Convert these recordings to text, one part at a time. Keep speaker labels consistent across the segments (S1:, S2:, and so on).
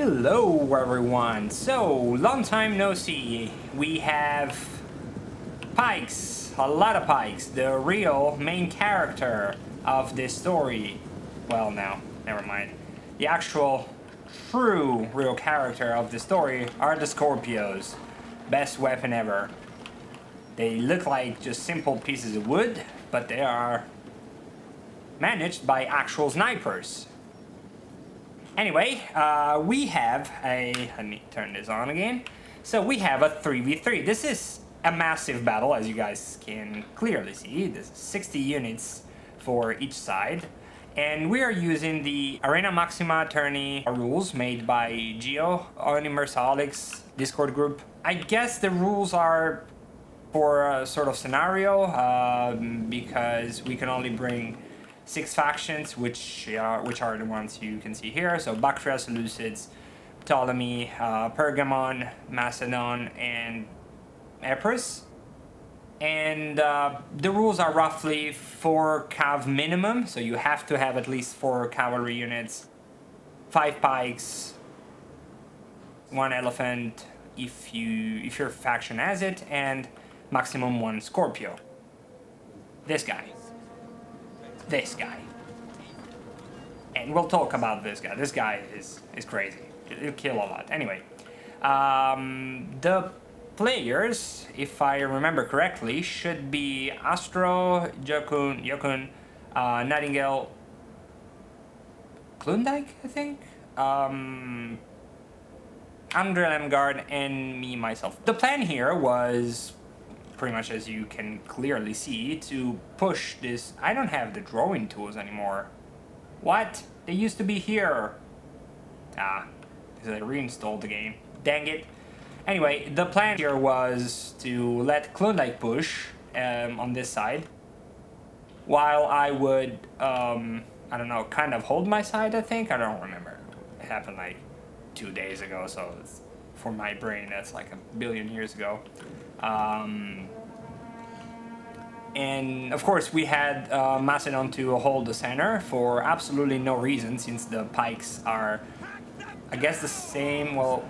S1: Hello everyone, so long time no see. We have Pikes, a lot of Pikes, the real main character of this story. Well, now, never mind. The actual true real character of the story are the Scorpios. Best weapon ever. They look like just simple pieces of wood, but they are managed by actual snipers. Anyway, we have a... let me turn this on again. So we have a 3v3. This is a massive battle, as you guys can clearly see. There's 60 units for each side. And we are using the Arena Maxima tourney rules made by Geo on Immersaholic's Discord group. I guess the rules are for a sort of scenario, because we can only bring 6 factions, which are the ones you can see here. So Bactria, Seleucids, Ptolemy, Pergamon, Macedon, and Epirus. And the rules are roughly 4 cav minimum, so you have to have at least 4 cavalry units, 5 pikes, 1 elephant if your faction has it, and maximum 1 Scorpio. This guy. This guy. And we'll talk about this guy. This guy is crazy. He'll kill a lot. Anyway, the players, if I remember correctly, should be Astro, Jokun, Nightingale, Klondike, I think? Andre Lemgard, and me, myself. The plan here was, pretty much as you can clearly see, to push this... I don't have the drawing tools anymore. What? They used to be here. Because I reinstalled the game. Dang it. Anyway, the plan here was to let Klondike push on this side, while I would, I don't know, kind of hold my side, I think? I don't remember. It happened like 2 days ago, so it's, for my brain, that's like a billion years ago. And of course we had Macedon to hold the center for absolutely no reason, since the pikes are, I guess, the same. Well,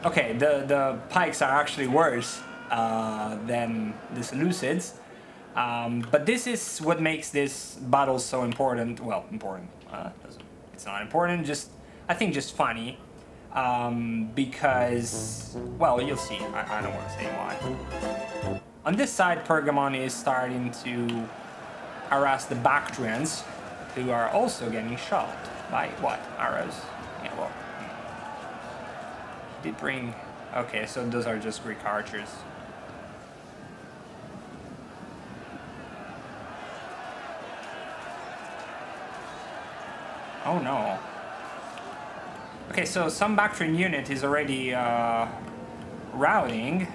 S1: okay, the pikes are actually worse than the Seleucids, but this is what makes this battle so important. Well, important. It's not important. Just, I think, just funny. Because, well, you'll see. I don't want to say why. On this side, Pergamon is starting to harass the Bactrians, who are also getting shot by, what, arrows? Yeah, well, did bring... okay, so those are just Greek archers. Oh no. Okay, so some Bactrian unit is already routing.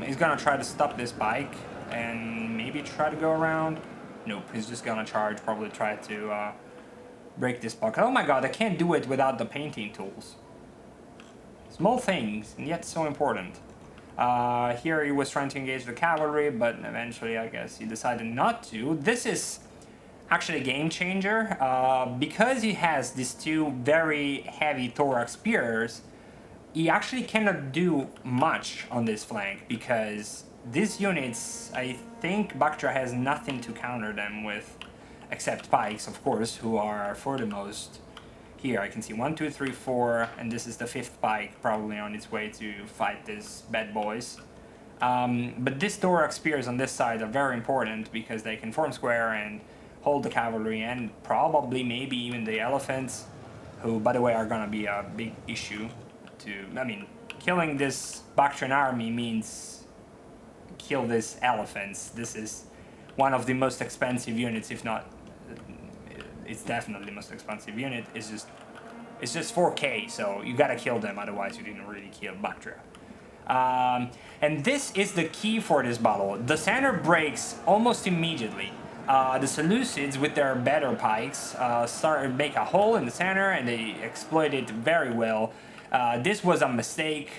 S1: He's gonna try to stop this bike and maybe try to go around. Nope, he's just gonna charge, probably try to break this block. Oh my god, I can't do it without the painting tools. Small things, and yet so important. Here he was trying to engage the cavalry, but eventually I guess he decided not to. This is actually a game changer, because he has these 2 very heavy thorax spears. He actually cannot do much on this flank, because these units, I think Bactria has nothing to counter them with, except pikes, of course, who are for the most. Here I can see 1, 2, 3, 4, and this is the 5th pike, probably on its way to fight these bad boys. But these thorax spears on this side are very important, because they can form square and hold the cavalry, and probably maybe even the elephants, who, by the way, are gonna be a big issue to... I mean, killing this Bactrian army means kill these elephants. This is one of the most expensive units, if not... it's definitely the most expensive unit. It's just 4k, so you gotta kill them, otherwise you didn't really kill Bactria. And this is the key for this battle. The center breaks almost immediately. The Seleucids, with their better pikes, make a hole in the center, and they exploit it very well. This was a mistake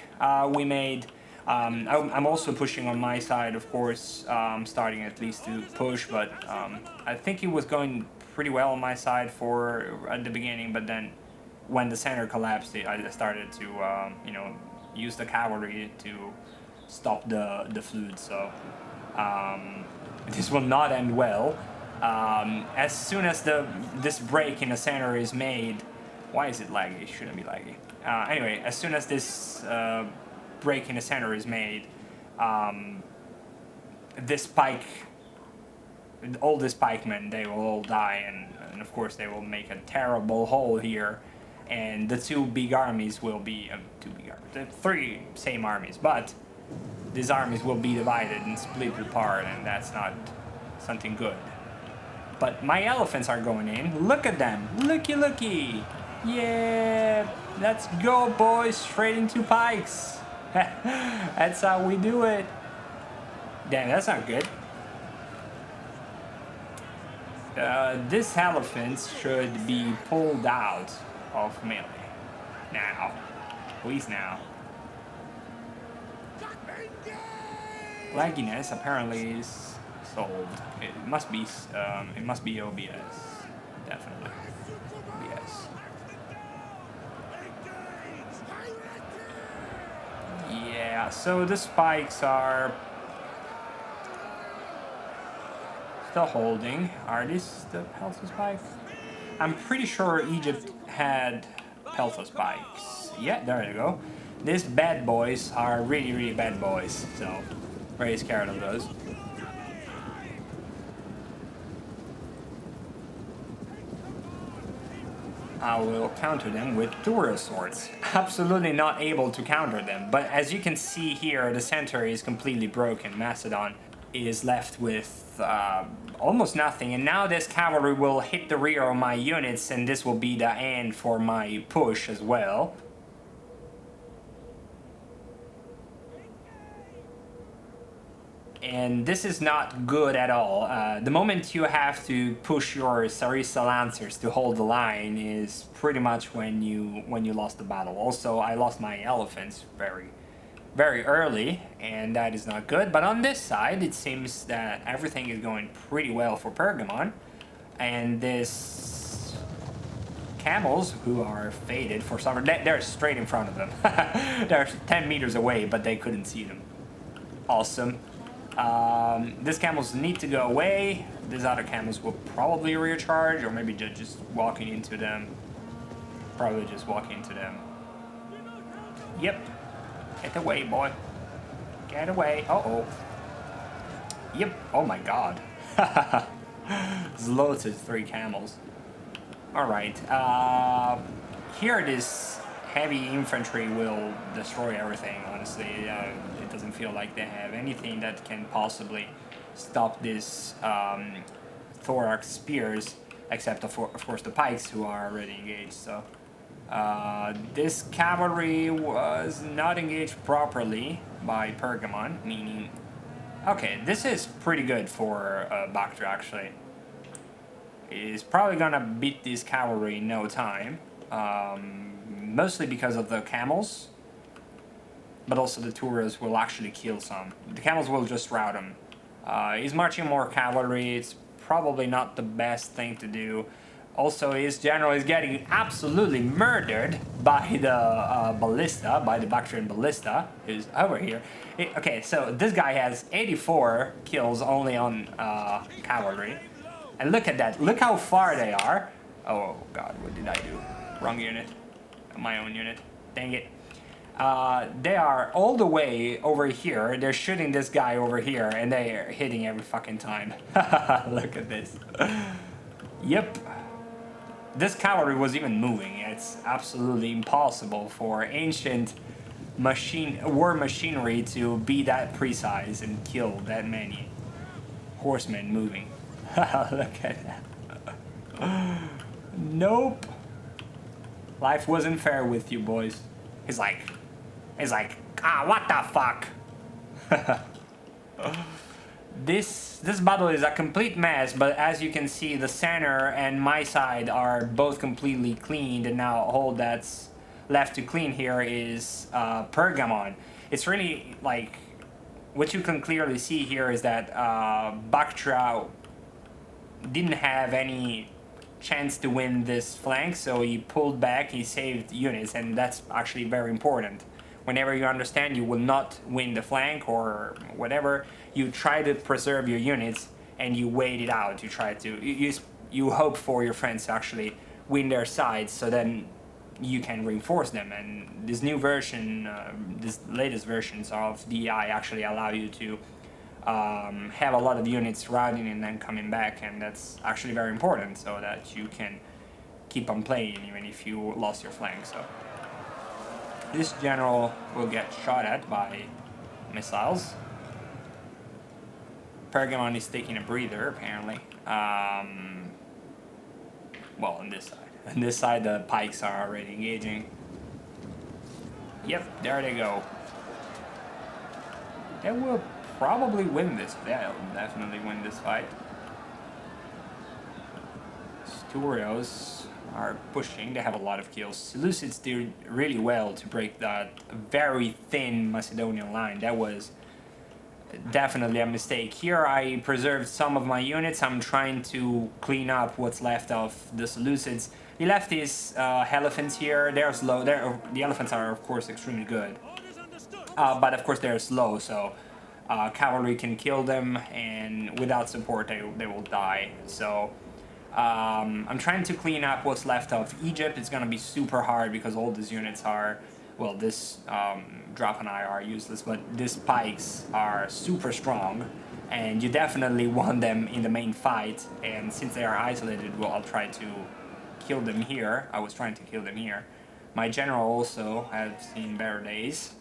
S1: we made. I'm also pushing on my side, of course, starting at least to push, but I think it was going pretty well on my side at the beginning, but then when the center collapsed, I started to use the cavalry to stop the flood. So this will not end well. As soon as this break in the center is made, why is it laggy? It shouldn't be laggy. Anyway, as soon as this break in the center is made, this pike, all the pikemen, they will all die, and of course they will make a terrible hole here, and the two big armies will be the three same armies, but these armies will be divided and split apart, and that's not something good. But my elephants are going in. Look at them. Looky. Yeah. Let's go, boys. Straight into pikes. That's how we do it. Damn, that's not good. This elephant should be pulled out of melee. Now. Please now. Lagginess apparently is solved. It must be OBS. Definitely. OBS. Yeah, so the spikes are still holding. Are these the Pelta spikes? I'm pretty sure Egypt had Pelta spikes. Yeah, there you go. These bad boys are really bad boys, so very scared of those. I will counter them with tourist swords. Absolutely not able to counter them, but as you can see here, the center is completely broken. Macedon is left with almost nothing, and now this cavalry will hit the rear of my units, and this will be the end for my push as well. And this is not good at all. The moment you have to push your Sarissa Lancers to hold the line is pretty much when you lost the battle. Also, I lost my elephants very early, and that is not good. But on this side, it seems that everything is going pretty well for Pergamon. And this camels, who are faded for some reason, they're straight in front of them. They're 10 meters away, but they couldn't see them. Awesome. These camels need to go away. These other camels will probably recharge, or maybe just walking into them. Probably just walking into them. Yep. Get away, boy. Get away. Uh-oh. Yep. Oh my god. Zloted 3 camels. Alright. Here this heavy infantry will destroy everything, honestly. It doesn't feel like they have anything that can possibly stop this thorax spears, except of course the pikes, who are already engaged. So this cavalry was not engaged properly by Pergamon, meaning... Okay, this is pretty good for Bactria, actually. He's probably gonna beat this cavalry in no time. Mostly because of the camels, but also the tourists will actually kill some. The camels will just rout them. He's marching more cavalry. It's probably not the best thing to do. Also, his general is getting absolutely murdered by the ballista, by the Bactrian ballista, who's over here. Okay, so this guy has 84 kills only on cavalry. And look at that. Look how far they are. Oh god, what did I do? Wrong unit. My own unit. Dang it. They are all the way over here. They're shooting this guy over here, and they are hitting every fucking time. Look at this. Yep. This cavalry was even moving. It's absolutely impossible for ancient war machinery to be that precise and kill that many horsemen moving. Look at that. Nope. Life wasn't fair with you, boys. He's like, what the fuck? This battle is a complete mess, but as you can see, the center and my side are both completely cleaned, and now all that's left to clean here is Pergamon. It's really like, what you can clearly see here is that Bactria didn't have any chance to win this flank, so he pulled back, he saved units, and that's actually very important. Whenever you understand you will not win the flank or whatever, you try to preserve your units and you wait it out. You try to you hope for your friends to actually win their sides, so then you can reinforce them. And this new version, this latest versions of DEI actually allow you to have a lot of units routing and then coming back, and that's actually very important so that you can keep on playing even if you lost your flank. So this general will get shot at by missiles. Pergamon is taking a breather apparently. Well, on this side. On this side the pikes are already engaging. Yep, there they go. They will probably win this. They'll definitely win this fight. Sturios are pushing. They have a lot of kills. Seleucids did really well to break that very thin Macedonian line. That was definitely a mistake. Here I preserved some of my units. I'm trying to clean up what's left of the Seleucids. He left his elephants here. They're slow. The elephants are of course extremely good. But of course they're slow, so cavalry can kill them, and without support they will die. So I'm trying to clean up what's left of Egypt. It's gonna be super hard because all these units are, well, this drop and I are useless, but these pikes are super strong, and you definitely want them in the main fight. And since they are isolated, well, I'll try to kill them here. I was trying to kill them here. My general also has seen better days.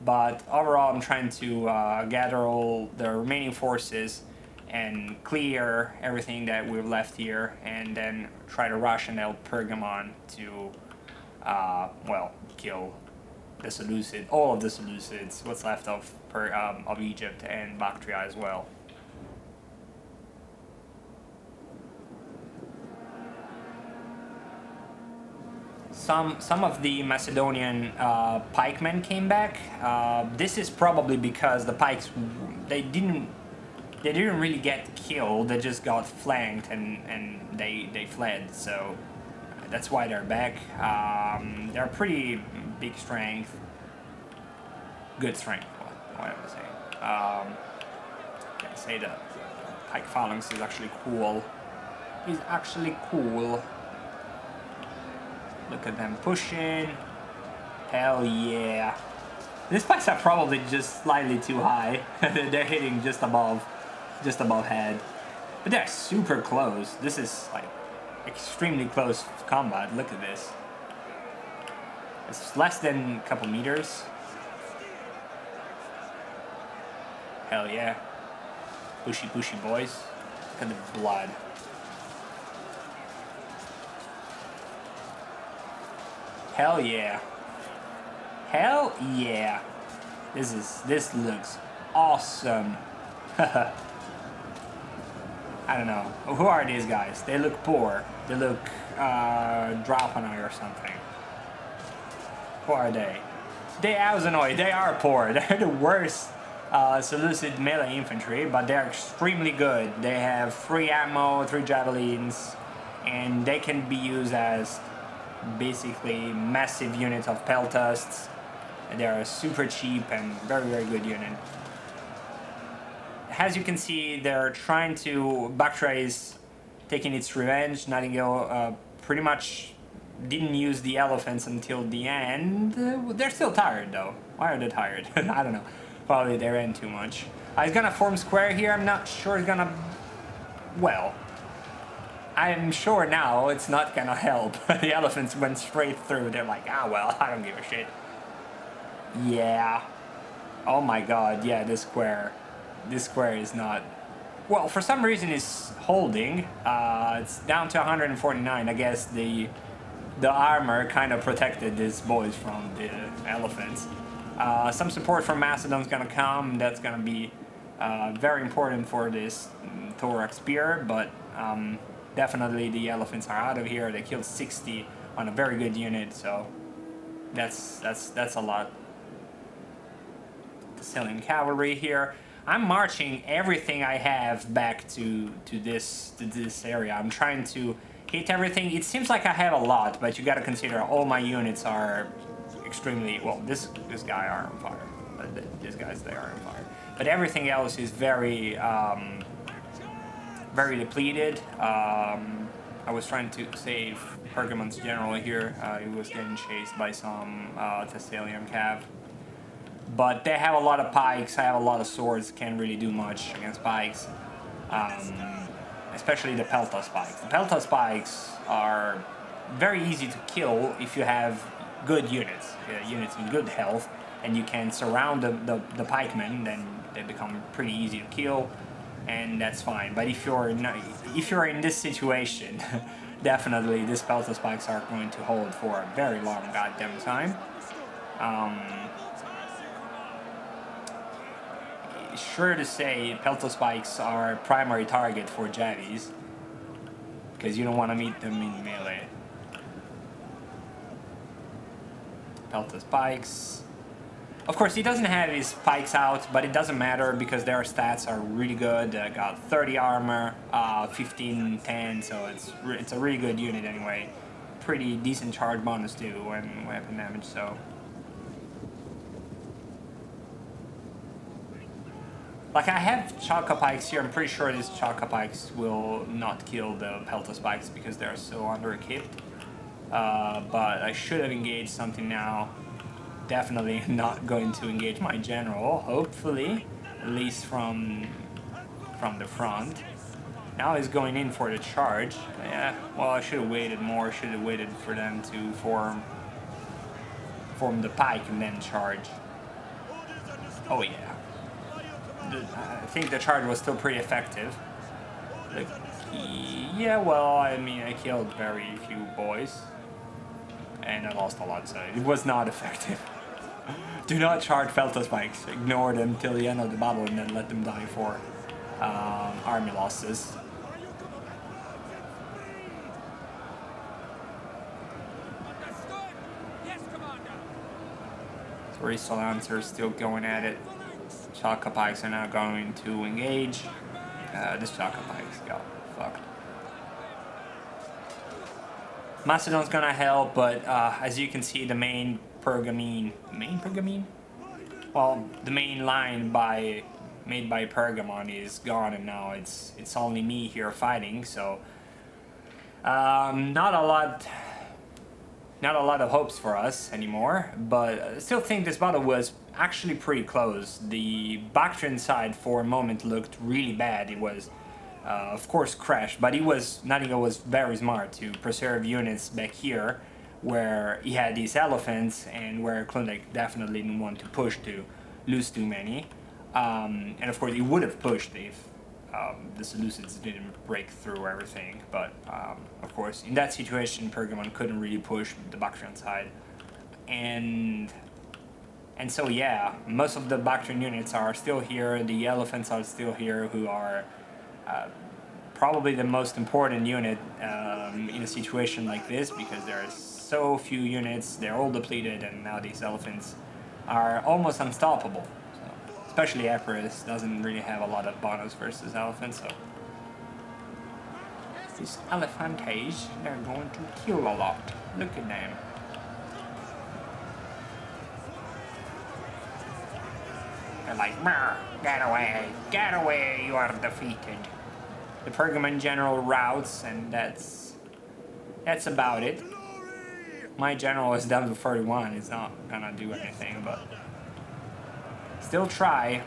S1: But overall, I'm trying to gather all the remaining forces and clear everything that we've left here, and then try to rush and help Pergamon to, well, kill the Seleucid, all of the Seleucids, what's left of Egypt and Bactria as well. Some of the Macedonian pikemen came back. This is probably because the pikes, they didn't really get killed. They just got flanked and they fled. So that's why they're back. They're pretty big strength, good strength. What am I saying? Can I say that pike phalanx is actually cool? He's actually cool. Look at them pushing. Hell yeah. These spikes are probably just slightly too high. They're hitting just above head. But they're super close. This is like extremely close combat. Look at this. It's less than a couple meters. Hell yeah. Pushy pushy boys. Look at the blood. Hell yeah. Hell yeah. This looks awesome. I don't know. Who are these guys? They look poor. They look Drapanoi or something. Who are they? They Auzanoi. They are poor. They're the worst Seleucid melee infantry, but they're extremely good. They have 3 ammo, 3 javelins, and they can be used as basically massive units of peltasts. They are super cheap and very good unit. As you can see, they're trying to, Bactria is taking its revenge. Nightingale pretty much didn't use the elephants until the end. They're still tired though. Why are they tired? I don't know. Probably they ran too much. He's gonna form square here. I'm not sure he's gonna, well, I'm sure now it's not gonna help. The elephants went straight through. They're like, ah, well, I don't give a shit. Yeah. Oh my god, yeah, this square is not, well, for some reason it's holding. It's down to 149. I guess the armor kind of protected these boys from the elephants. Some support from Macedon's gonna come. That's gonna be very important for this thorax spear, but definitely the elephants are out of here. They killed 60 on a very good unit, so that's a lot. The Sicilian cavalry here. I'm marching everything I have back to this area. I'm trying to hit everything. It seems like I have a lot, but you gotta consider all my units are extremely, well, this guy are on fire. These guys, they are on fire. But everything else is very very depleted. I was trying to save Pergamon's general here. He was getting chased by some Thessalian cav. But they have a lot of pikes, I have a lot of swords, can't really do much against pikes. Especially the Pelta spikes. The Pelta spikes are very easy to kill if you have good units, units in good health, and you can surround the pikemen, then they become pretty easy to kill, and that's fine. But if you're in this situation, definitely these Pelta spikes are going to hold for a very long goddamn time. Sure to say, Pelta spikes are primary target for Javis, because you don't want to meet them in melee. Pelta spikes. Of course, he doesn't have his spikes out, but it doesn't matter because their stats are really good. Got 30 armor, 15, 10, so it's a really good unit anyway. Pretty decent charge bonus too and weapon damage, so. Like, I have Chalka Pikes here. I'm pretty sure these Chalka Pikes will not kill the Pelta Spikes because they're so under-equipped. But I should have engaged something now. Definitely not going to engage my general, hopefully. At least from the front. Now he's going in for the charge. Yeah, well, I should have waited more. Should have waited for them to form the pike and then charge. Oh, yeah. I think the charge was still pretty effective. Like, yeah, well, I mean, I killed very few boys. And I lost a lot, so it was not effective. Do not charge Pelta spikes. Ignore them till the end of the battle and then let them die for army losses. Three Lancers still going at it. Chalka Pikes are now going to engage. This Chalka Pikes got fucked. Macedon's gonna help, but as you can see, the main Pergamene... Main Pergamene? Well, the main line made by Pergamon is gone, and now it's only me here fighting, so... not a lot of hopes for us anymore, but I still think this battle was actually pretty close. The Bactrian side for a moment looked really bad. It was, of course, crashed, but Nadiga was very smart to preserve units back here, where he had these elephants, and where Klondike definitely didn't want to push to lose too many. And of course, he would have pushed if the Seleucids didn't break through everything, but of course in that situation Pergamon couldn't really push the Bactrian side, and so yeah, most of the Bactrian units are still here. The elephants are still here, who are probably the most important unit in a situation like this, because there are so few units, they're all depleted, and now these elephants are almost unstoppable. Especially Epirus doesn't really have a lot of bonus versus elephants, so... These elephantes, they're going to kill a lot. Look at them. They're like, get away, you are defeated. The Pergamon general routs, and that's about it. My general is down to 31, he's not gonna do anything, but... Still try.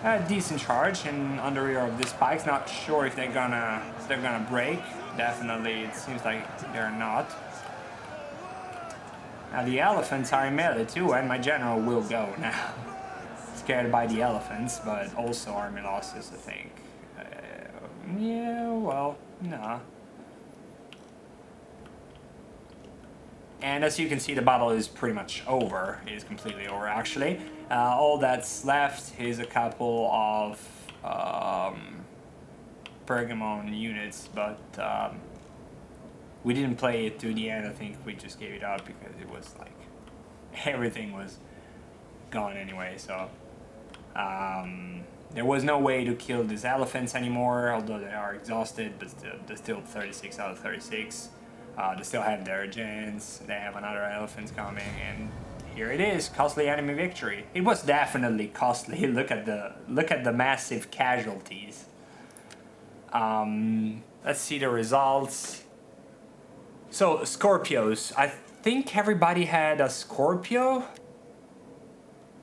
S1: A decent charge and on the rear of the spikes. Not sure if they're gonna break. Definitely, it seems like they're not. Now the elephants are in melee too, and my general will go now. Scared by the elephants, but also army losses, I think. Yeah, well, nah. And as you can see, the battle is pretty much over. It is completely over, actually. All that's left is a couple of Pergamon units, but we didn't play it to the end. I think we just gave it up because it was like everything was gone anyway. So There was no way to kill these elephants anymore, although they are exhausted, but they're still 36 out of 36. They still have their gens, they have another elephant coming, and here it is, costly enemy victory. It was definitely costly. Look at the massive casualties. Let's see the results. So Scorpios, I think everybody had a Scorpio.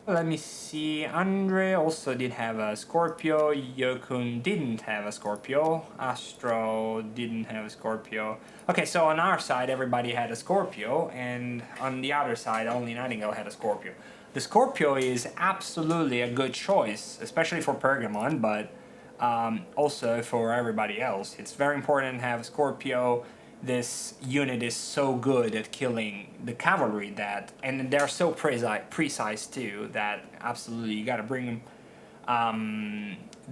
S1: Let me see, Andre also did have a Scorpio, Yokun didn't have a Scorpio, Astro didn't have a Scorpio. Okay, so on our side everybody had a Scorpio, and on the other side only Nightingale had a Scorpio. The Scorpio is absolutely a good choice, especially for Pergamon, but also for everybody else. It's very important to have a Scorpio. This unit is so good at killing the cavalry that, and they're so precise too, that absolutely you gotta bring them.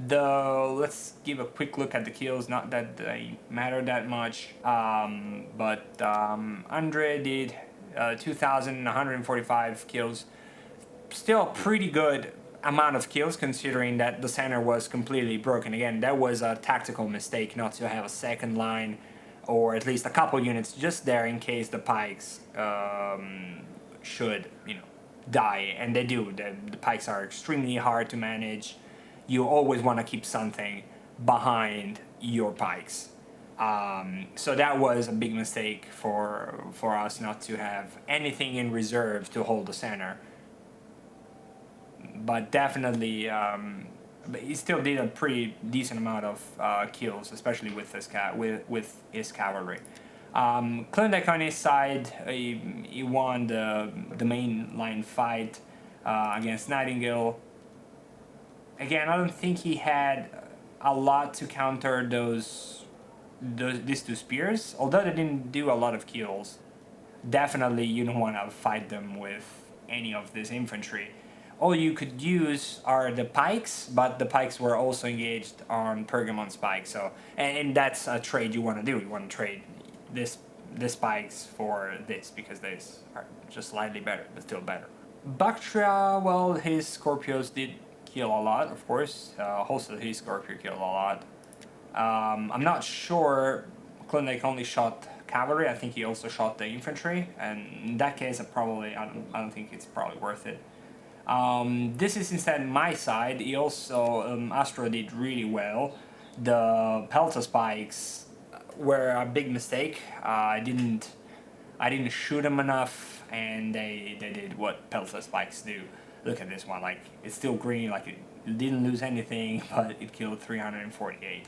S1: Let's give a quick look at the kills, not that they matter that much, but Andre did 2,145 kills, still a pretty good amount of kills considering that the center was completely broken. Again, that was a tactical mistake not to have a second line, or at least a couple units just there in case the pikes should, die, and they do. The pikes are extremely hard to manage. You always want to keep something behind your pikes. So that was a big mistake for us not to have anything in reserve to hold the center. But definitely, but he still did a pretty decent amount of kills, especially with his cavalry. Klondike on his side, he won the main line fight against Nightingale. Again, I don't think he had a lot to counter these two spears, although they didn't do a lot of kills. Definitely, you don't want to fight them with any of this infantry. All you could use are the pikes, but the pikes were also engaged on Pergamon's pikes. So, and that's a trade you want to do. You want to trade this pikes for this, because these are just slightly better, but still better. Bactria, well, his Scorpios did kill a lot, of course. Also, his Scorpio killed a lot. I'm not sure. Klondike only shot cavalry. I think he also shot the infantry, and in that case, I don't think it's probably worth it. This is instead my side. He also, Astro did really well. The Pelta spikes were a big mistake. I didn't shoot them enough, and they did what Pelta spikes do. Look at this one, like, it's still green, like it didn't lose anything, but it killed 348.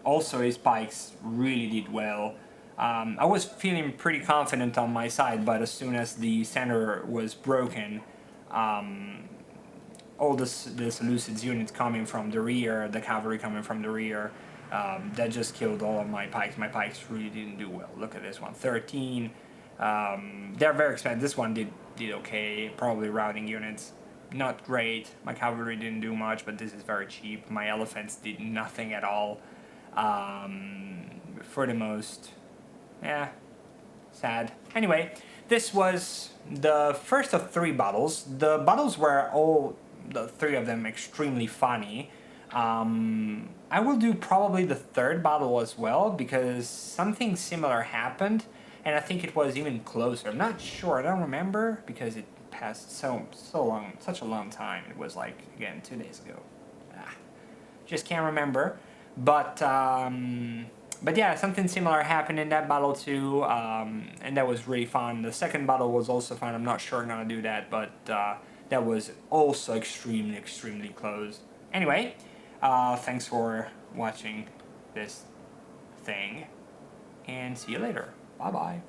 S1: Also his spikes really did well. I was feeling pretty confident on my side, but as soon as the center was broken, all this Lucid's units coming from the rear, the cavalry coming from the rear, that just killed all of my pikes. My pikes really didn't do well. Look at this one, 13. They're very expensive. This one did okay, probably routing units. Not great. My cavalry didn't do much, but this is very cheap. My elephants did nothing at all. For the most, yeah, sad. Anyway, this was the first of 3 battles. The battles were all, the 3 of them, extremely funny. I will do probably the 3rd battle as well, because something similar happened, and I think it was even closer. I'm not sure, I don't remember, because it passed such a long time. It was like, again, 2 days ago. Just can't remember. But yeah, something similar happened in that battle too, and that was really fun. The 2nd battle was also fun. I'm not sure I'm gonna do that, but that was also extremely close. Anyway, thanks for watching this thing, and see you later. Bye bye.